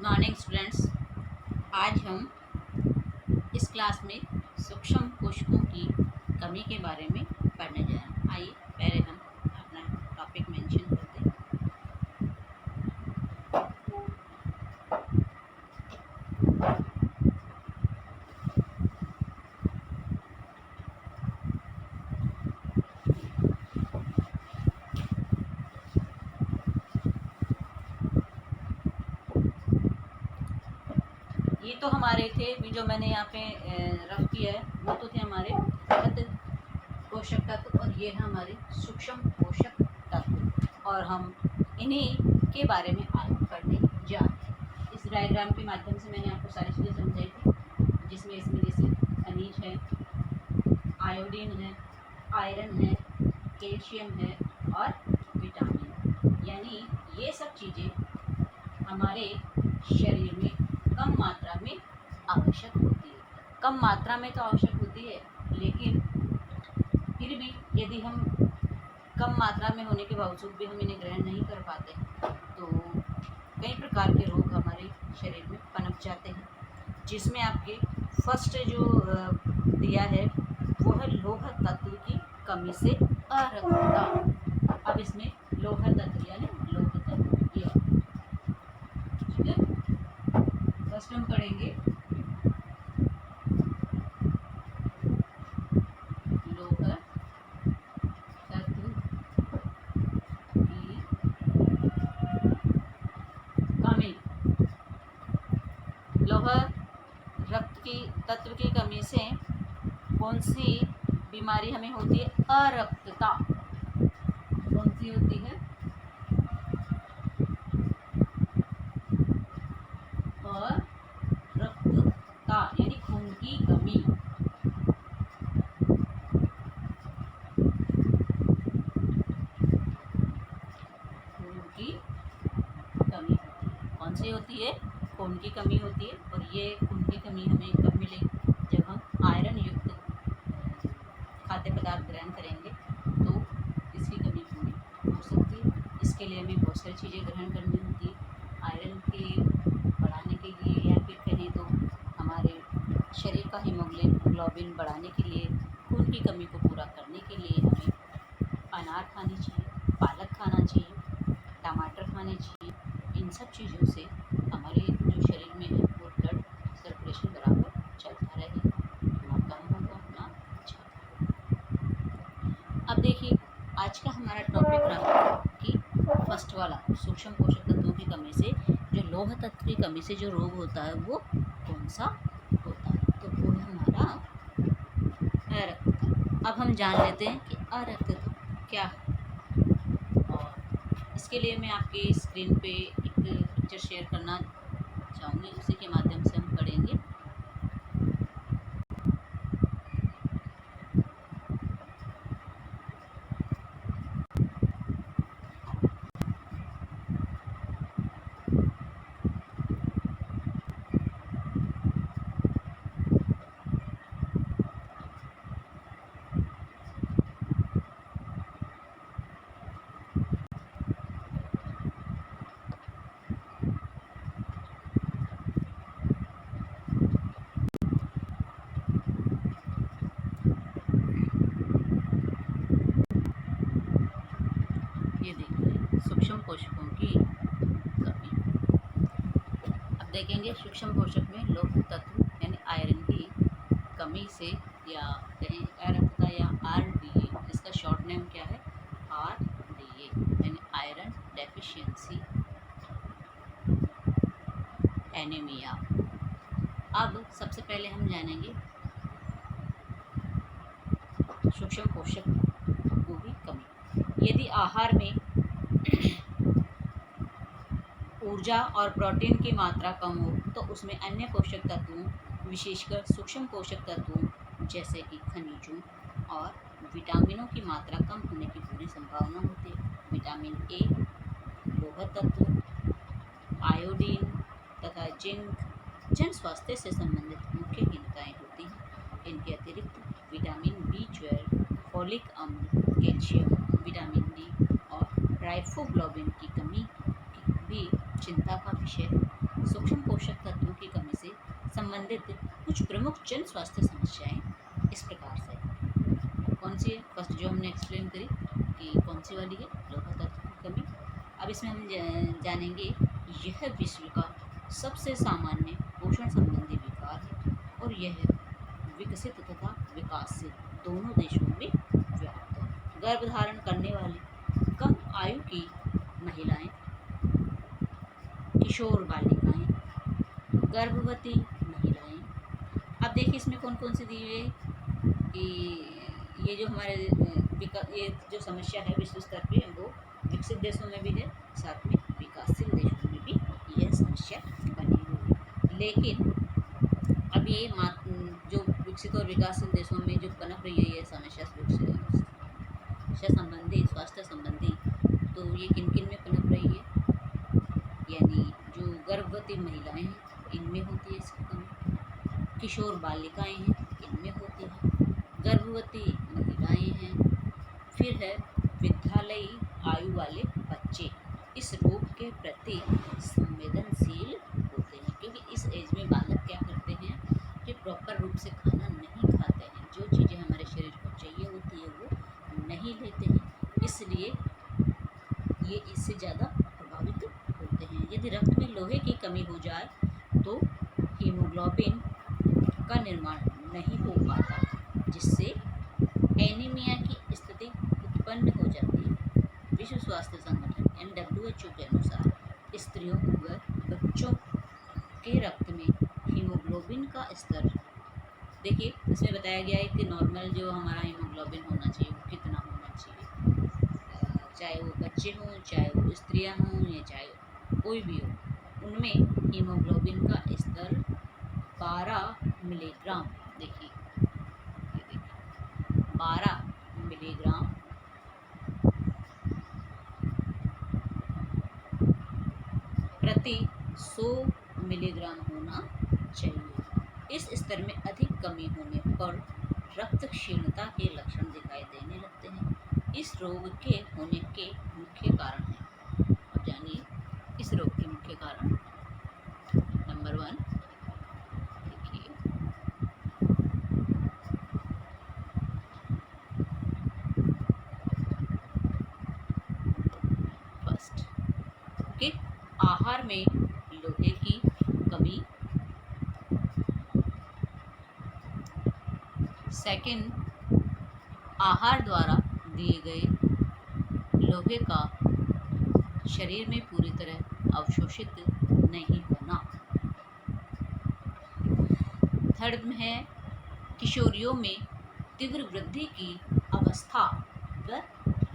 Good morning students. आज हम इस क्लास में सूक्ष्म पोषकों की कमी के बारे में पढ़ने जा रहे हैं। आइए पहले हम अपना टॉपिक मेंशन करते हैं। ये तो हमारे थे जो मैंने यहाँ पे रख किया है, वो तो थे हमारे तत्व पोषक तत्व, और ये है हमारे सूक्ष्म पोषक तत्व, और हम इन्हीं के बारे में आज पढ़ने जा रहे हैं। इस डायग्राम के माध्यम से मैंने आपको सारी चीज़ें समझाई थी, जिसमें इसमें जैसे खनिज है, आयोडीन है, आयरन है, कैल्शियम है और विटामिन, यानी ये सब चीज़ें हमारे शरीर में कम मात्रा में आवश्यक होती है। कम मात्रा में तो आवश्यक होती है, लेकिन फिर भी यदि हम कम मात्रा में होने के बावजूद भी हम इन्हें ग्रहण नहीं कर पाते तो कई प्रकार के रोग हमारे शरीर में पनप जाते हैं, जिसमें आपके फर्स्ट जो दिया है वो है लौह तत्व की कमी से अरक्तता। अब इसमें लौह तत्व यानी लौह तत्व ठीक है। फर्स्ट हम पढ़ेंगे लौह तत्व की कमी। लौह तत्व की कमी से कौन सी बीमारी हमें होती है? अरक्तता। कौन सी होती है? अरक्तता यानी खून की कमी। खून की कमी कौन सी होती है? खून की कमी होती है, और ये खून की कमी हमें कब मिलेगी? जब हम आयरन युक्त खाद्य पदार्थ ग्रहण करेंगे तो इसकी कमी पूरी हो सकती है। इसके लिए हमें बहुत सारी चीज़ें ग्रहण करनी होती है। आयरन के बढ़ाने के लिए, या फिर कहें तो हमारे शरीर का हीमोग्लोबिन बढ़ाने के लिए, खून की कमी को पूरा करने के लिए हमें अनार खानी चाहिए, पालक खाना चाहिए, टमाटर खाने चाहिए। इन सब चीज़ों से हमारे जो शरीर में है वो ब्लड सर्कुलेशन बराबर चलता रहेगा, ना कम होगा ना अच्छा। अब देखिए, आज का हमारा टॉपिक रहा कि फर्स्ट वाला सूक्ष्म पोषक तत्वों की कमी से, जो लौह तत्व की कमी से जो रोग होता है वो कौन सा होता है? तो वो है हमारा अरक्तता। अब हम जान लेते हैं कि अरक्तता क्या है, और इसके लिए मैं आपके स्क्रीन पे एक पिक्चर शेयर करना चाहूँगी, उसी के माध्यम से हम पढ़ेंगे। ये देखिए सूक्ष्म पोषकों की कमी। अब देखेंगे सूक्ष्म पोषक में लौह तत्व यानी आयरन की कमी से, या कहें अरक्तता या RDA, इसका शॉर्ट नेम क्या है? RDA यानी आयरन डेफिशिएंसी एनीमिया। अब सबसे पहले हम जानेंगे सूक्ष्म पोषकों की कमी। यदि आहार में ऊर्जा और प्रोटीन की मात्रा कम हो तो उसमें अन्य पोषक तत्वों, विशेषकर सूक्ष्म पोषक तत्वों जैसे कि खनिजों और विटामिनों की मात्रा कम होने की पूरी संभावना होती है। विटामिन ए, लौह तत्व, आयोडीन तथा जिंक जन स्वास्थ्य से संबंधित मुख्य हीनताएं होती हैं। इनके अतिरिक्त विटामिन B12, फोलिक अम्ल, कैल्शियम, विटामिन डी और राइबोफ्लाविन की कमी भी चिंता का विषय सूक्ष्म पोषक तत्वों की कमी से संबंधित कुछ प्रमुख जन स्वास्थ्य समस्याएं इस प्रकार से। कौन सी है? फर्स्ट जो हमने एक्सप्लेन करी कि कौन सी वाली है, लोहा तत्व की कमी। अब इसमें हम जानेंगे यह विश्व का सबसे सामान्य पोषण संबंधी विकार है और यह विकसित तथा विकासशील दोनों देशों में व्याप्त है। गर्भधारण करने वाली कम आयु की महिलाएं, किशोर बालिकाएं, गर्भवती महिलाएं। अब देखिए इसमें कौन कौन सी दी हुई है कि ये जो हमारे ये जो समस्या है विश्व स्तर पे वो विकसित देशों में भी है, साथ में विकासशील देशों में भी यह समस्या बनी हुई है। लेकिन अब ये जो विकसित और विकासशील देशों में जो पनप रही है ये समस्या संबंधी, स्वास्थ्य संबंधी, तो ये किन किन में पनप रही है? यानी जो गर्भवती महिलाएं हैं इनमें होती है इसकी कमी, किशोर बालिकाएं हैं इनमें होती है, गर्भवती महिलाएं हैं, फिर है विद्यालयी आयु वाले बच्चे इस रोग के प्रति संवेदनशील होते हैं, क्योंकि इस एज में बालक क्या करते हैं कि प्रॉपर रूप से खाना नहीं खाते हैं, जो चीज़ें हमारे शरीर को चाहिए होती है वो नहीं लेते हैं, इसलिए ये इससे ज़्यादा प्रभावित होते हैं। यदि रक्त में लोहे की कमी हो जाए तो हीमोग्लोबिन का निर्माण नहीं हो पाता, जिससे एनीमिया की स्थिति उत्पन्न हो जाती है। विश्व स्वास्थ्य संगठन WHO के अनुसार स्त्रियों व बच्चों के रक्त में हीमोग्लोबिन का स्तर, देखिए इसमें बताया गया है कि नॉर्मल जो हमारा हीमोग्लोबिन होना चाहिए वो कितना होना चाहिए, चाहे वो बच्चे हों, चाहे वो स्त्रियां हों, या चाहे कोई भी हो, उनमें हीमोग्लोबिन का स्तर 12 मिलीग्राम, देखिए 12 मिलीग्राम प्रति 100 मिलीग्राम होना चाहिए। इस स्तर में अधिक कमी होने पर रक्त क्षीणता के लक्षण दिखाई देने लगते हैं। इस रोग के होने के मुख्य कारण हैं। अब जानिए इस रोग के मुख्य कारण। नंबर 1 देखिए, फर्स्ट कि आहार में लोहे की कमी, सेकंड आहार द्वारा दिए गए लोहे का शरीर में पूरी तरह अवशोषित नहीं होना, थर्ड में है किशोरियों में तीव्र वृद्धि की अवस्था व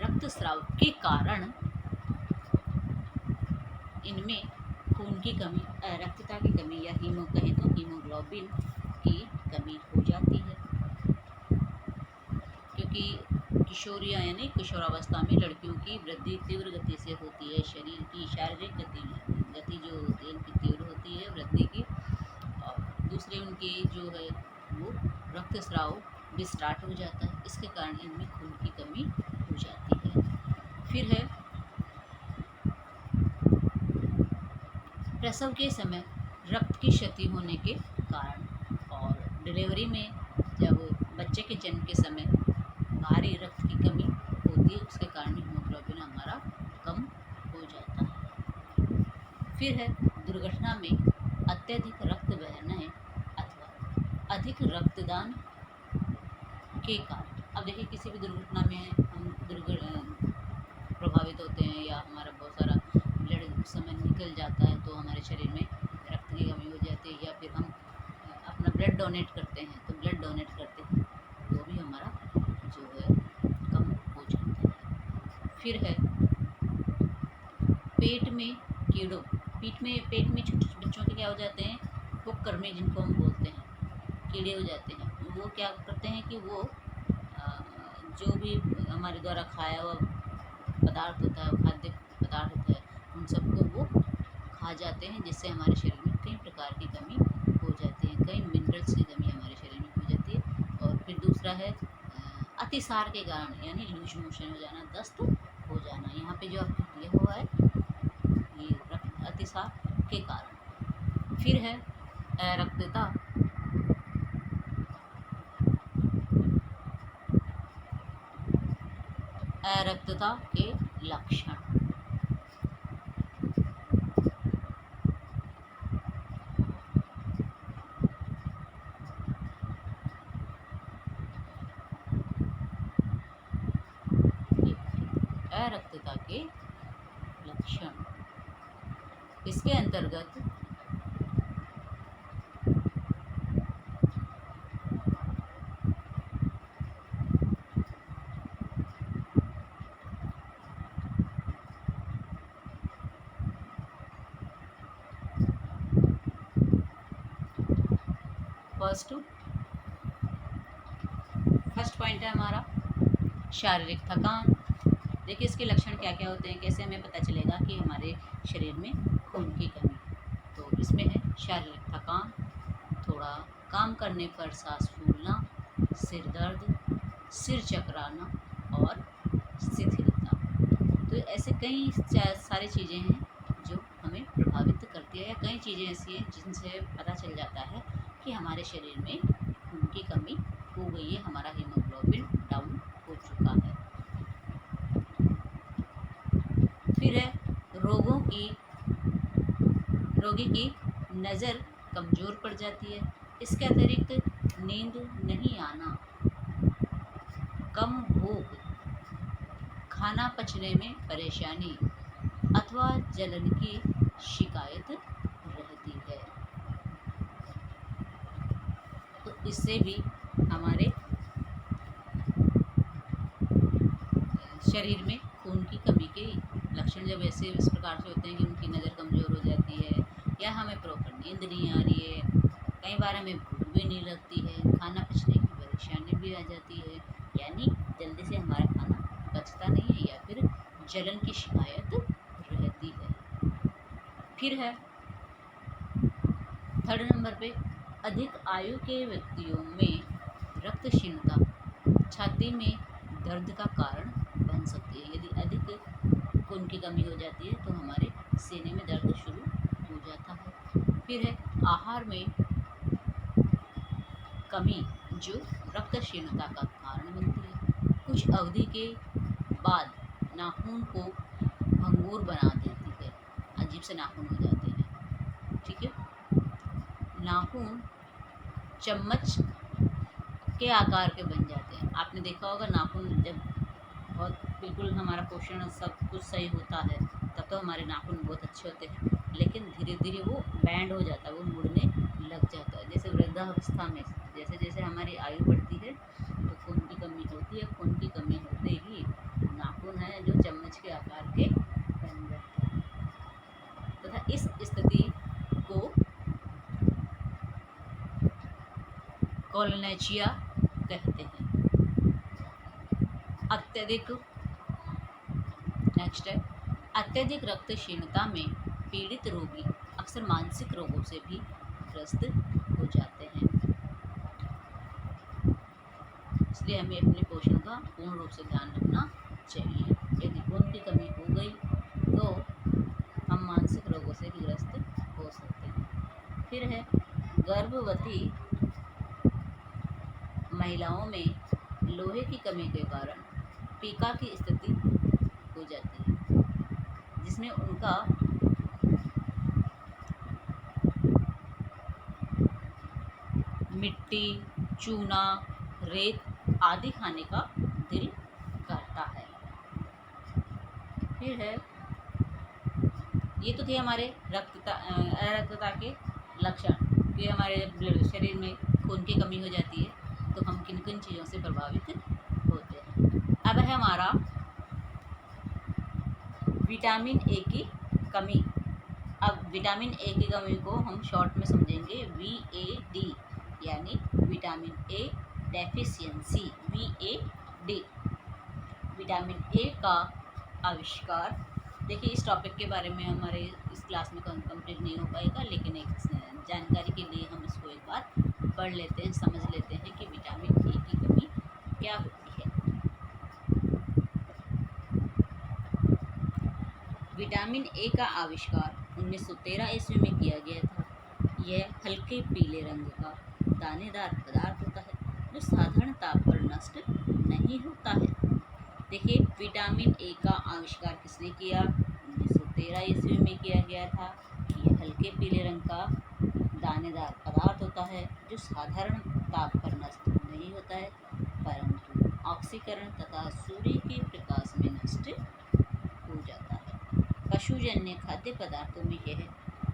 रक्तस्राव के कारण इनमें खून की कमी, रक्तता की कमी या कहें तो हीमोग्लोबिन की कमी हो जाती है, क्योंकि किशोरियाँ यानी किशोरावस्था में लड़कियों की वृद्धि तीव्र गति से होती है, शरीर की शारीरिक गति जो होती है उनकी तीव्र होती है वृद्धि की, और दूसरे उनकी जो है वो रक्तस्राव भी स्टार्ट हो जाता है, इसके कारण इनमें खून की कमी हो जाती है। फिर है प्रसव के समय रक्त की क्षति होने के कारण, और डिलीवरी में जब बच्चे के जन्म के समय भारी रक्त की कमी होती है उसके कारण हीमोग्लोबिन हमारा कम हो जाता है। फिर है दुर्घटना में अत्यधिक रक्त बहने अथवा अधिक रक्तदान के कारण। अब देखिए किसी भी दुर्घटना में हम प्रभावित होते हैं या हमारा बहुत सारा ब्लड उस समय निकल जाता है तो हमारे शरीर में रक्त की कमी हो जाती है, या फिर हम अपना ब्लड डोनेट करते हैं तो ब्लड डोनेट करते हैं तो भी हमारा जो है कम हो जाता है। फिर है पेट में कीड़ों, पेट में छोटे छोटे बच्चों के क्या हो जाते हैं, कुकर में जिनको हम बोलते हैं कीड़े हो जाते हैं, वो क्या करते हैं कि वो जो भी हमारे द्वारा खाया हुआ पदार्थ होता है, खाद्य पदार्थ होता है, उन सबको वो खा जाते हैं, जिससे हमारे शरीर में कई प्रकार की कमी हो जाती है, कई मिनरल्स की कमी हमारे शरीर में हो जाती है। और फिर दूसरा है अतिसार के कारण यानी लूज मोशन हो जाना, दस्त हो जाना, यहाँ पे जो आपको दिया हुआ है ये अतिसार के कारण। फिर है अरक्तता। अरक्तता के लक्षण। अरक्तता के लक्षण, इसके अंतर्गत फर्स्ट पॉइंट है हमारा शारीरिक थकान। देखिए इसके लक्षण क्या क्या होते हैं, कैसे हमें पता चलेगा कि हमारे शरीर में खून की कमी। तो इसमें है शारीरिक थकान, थोड़ा काम करने पर सांस फूलना, सिर दर्द, सिर चकराना और शिथिलता। तो ऐसे कई सारी चीज़ें हैं जो हमें प्रभावित करती है, या कई चीज़ें ऐसी हैं जिनसे पता चल जाता है कि हमारे शरीर में खून की कमी हो गई है, हमारा हीमोग्लोबिन डाउन हो चुका है। फिर है रोगी की नज़र कमज़ोर पड़ जाती है। इसके अतिरिक्त नींद नहीं आना, कम भूख, खाना पचने में परेशानी अथवा जलन की शिकायत रहती है। तो इससे भी हमारे शरीर में खून की कमी के लक्षण जब ऐसे इस प्रकार से होते हैं कि उनकी नज़र कमज़ोर हो जाती है, या हमें प्रॉपर नींद नहीं आ रही है, कई बार हमें भूख भी नहीं लगती है, खाना पचने की परेशानी भी आ जाती है, यानी जल्दी से हमारा खाना पचता नहीं है, या फिर जलन की शिकायत रहती है। फिर है थर्ड नंबर पे, अधिक आयु के व्यक्तियों में रक्तहीनता छाती में दर्द का कारण बन सकती है। यदि अधिक खून की कमी हो जाती है तो हमारे सीने में दर्द शुरू हो जाता है। फिर है आहार में कमी जो रक्तहीनता का कारण बनती है। कुछ अवधि के बाद नाखून को भंगूर बना देती है, अजीब से नाखून हो जाते हैं। ठीक है, नाखून चम्मच के आकार के बन जाते हैं। आपने देखा होगा नाखून जब बहुत बिल्कुल हमारा पोषण सब कुछ सही होता है तब तो हमारे नाखून बहुत अच्छे होते हैं, लेकिन धीरे धीरे वो बैंड हो जाता है, वो मुड़ने लग जाता है। जैसे वृद्धावस्था में जैसे जैसे हमारी आयु बढ़ती है तो खून की कमी होती है, खून की कमी होते ही नाखून है जो चम्मच के आकार के बन जाते हैं तथा इस स्थिति को कोलिनेशिया कहते हैं। नेक्स्ट है अत्यधिक रक्तहीनता में पीड़ित रोगी अक्सर मानसिक रोगों से भी ग्रस्त हो जाते हैं। इसलिए हमें अपने पोषण का पूर्ण रूप से ध्यान रखना चाहिए। यदि खून की कमी हो गई तो हम मानसिक रोगों से भी ग्रस्त हो सकते हैं। फिर है गर्भवती महिलाओं में लोहे की कमी के कारण पीका की स्थिति हो जाती है, जिसमें उनका मिट्टी, चूना, रेत आदि खाने का दिल करता है। फिर है ये तो थे हमारे अरक्तता के लक्षण कि हमारे शरीर में खून की कमी हो जाती है तो हम किन किन चीज़ों से प्रभावित होते हैं। अब है हमारा विटामिन ए की कमी। अब विटामिन ए की कमी को हम शॉर्ट में समझेंगे VAD, यानी vitamin A deficiency, VAD। Vitamin A का आविष्कार, देखिए इस टॉपिक के बारे में हमारे इस क्लास में कंप्लीट नहीं हो पाएगा, लेकिन एक जानकारी के लिए हम इसको एक बार पढ़ लेते हैं, समझ लेते हैं कि विटामिन ए की कमी क्या होती है। विटामिन ए का आविष्कार 1913 ईस्वी में किया गया था। यह हल्के पीले रंग का दानेदार पदार्थ होता है जो साधारण ताप पर नष्ट नहीं होता है। देखिए, विटामिन ए का आविष्कार किसने किया? 1913 ईस्वी में किया गया था। यह हल्के पीले रंग का दानेदार पदार्थ होता है जो साधारण ताप पर नष्ट नहीं होता है, परंतु ऑक्सीकरण तथा सूर्य के प्रकाश में नष्ट हो जाता है। पशुजन्य खाद्य पदार्थों में यह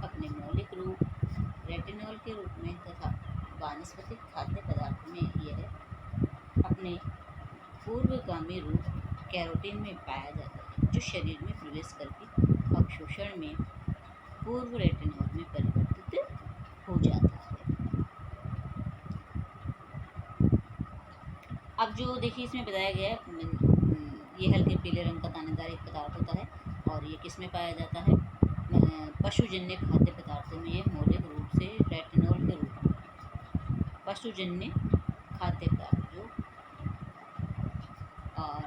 अपने मौलिक रूप रेटिनॉल के रूप में तथा वानस्पतिक खाद्य पदार्थों में यह अपने पूर्वगामी रूप कैरोटीन में पाया जाता है, जो शरीर में प्रवेश करके अवशोषण में पूर्व रेटिनॉल में परिवर्तित हो जाता है। अब जो देखिए इसमें बताया गया है, ये हल्के पीले रंग का दानेदार एक पदार्थ होता है और ये किस में पाया जाता है? पशुजन्य खाद्य पदार्थों में ये मौलिक रूप से रेटिनॉल के रूप में पशुजन्य खाद्य पदार्थ जो और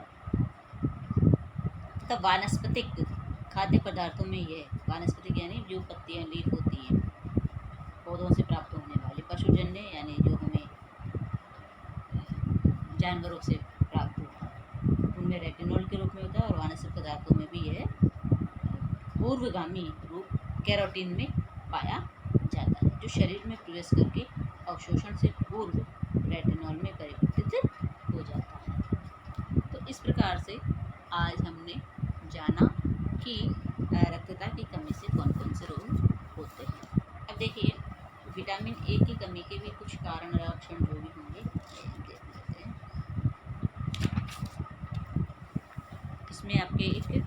तब वानस्पतिक खाद्य पदार्थों में ये वानस्पतिक यानी जो पत्तियां लीफ होती हैं पौधों से प्राप्त होने वाले, पशुजन्य यानी जो हमें जानवरों से प्राप्त होता है उनमें रेटिनॉल के रूप में होता है, और वानस्पतिक पदार्थों में भी यह पूर्वगामी रूप कैरोटीन में पाया जाता है, जो शरीर में प्रवेश करके अवशोषण से पूर्व रेटिनॉल में परिवर्तित हो जाता है। तो इस प्रकार से आज हमने जाना कि रक्तता की कमी से कौन कौन से रोग होते हैं। अब देखिए, विटामिन ए की कमी के भी कुछ कारण लक्षण जो भी होंगे देख लेते हैं। इसमें आपके एक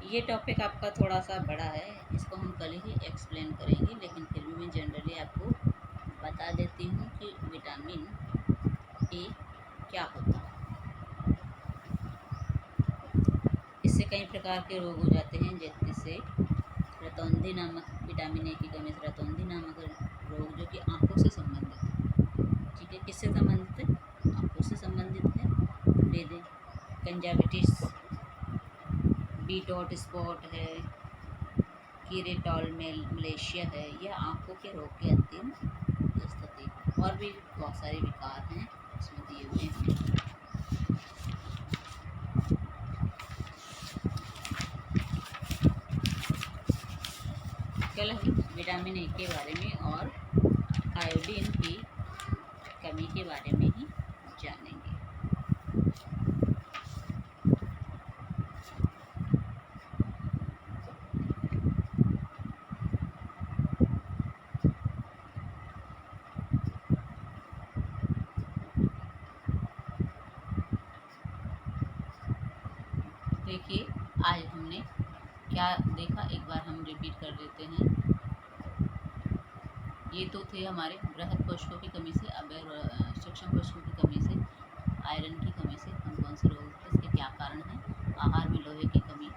ये टॉपिक आपका थोड़ा सा बड़ा है, इसको हम कल ही एक्सप्लेन करेंगे, लेकिन फिर भी मैं जनरली आपको बता देती हूँ कि विटामिन ए क्या होता है। इससे कई प्रकार के रोग हो जाते हैं, जैसे रतौंधी नामक, विटामिन ए की कमी से रतौंधी नामक रोग जो कि आँखों से संबंधित है। ठीक है, किससे संबंधित है? आँखों से संबंधित है। ले दें कंजाविटिस, बीटॉट स्पॉट है, कीरेटॉल मलेशिया है, यह आँखों के रोग की अंतिम स्थिति। और भी बहुत सारे विकार हैं इसमें दिए हुए हैं। कल हम विटामिन ए के बारे में और आयोडीन की कमी के बारे में ही जानेंगे। देखिए, आज हमने क्या देखा, एक बार हम रिपीट कर देते हैं। ये तो थे हमारे बृहद कोशिकाओं की कमी से, अब सूक्ष्म कोशिकाओं की कमी से, आयरन की कमी से कौन कौन से रोग होते हैं, इसके क्या कारण हैं। आहार में लोहे की कमी,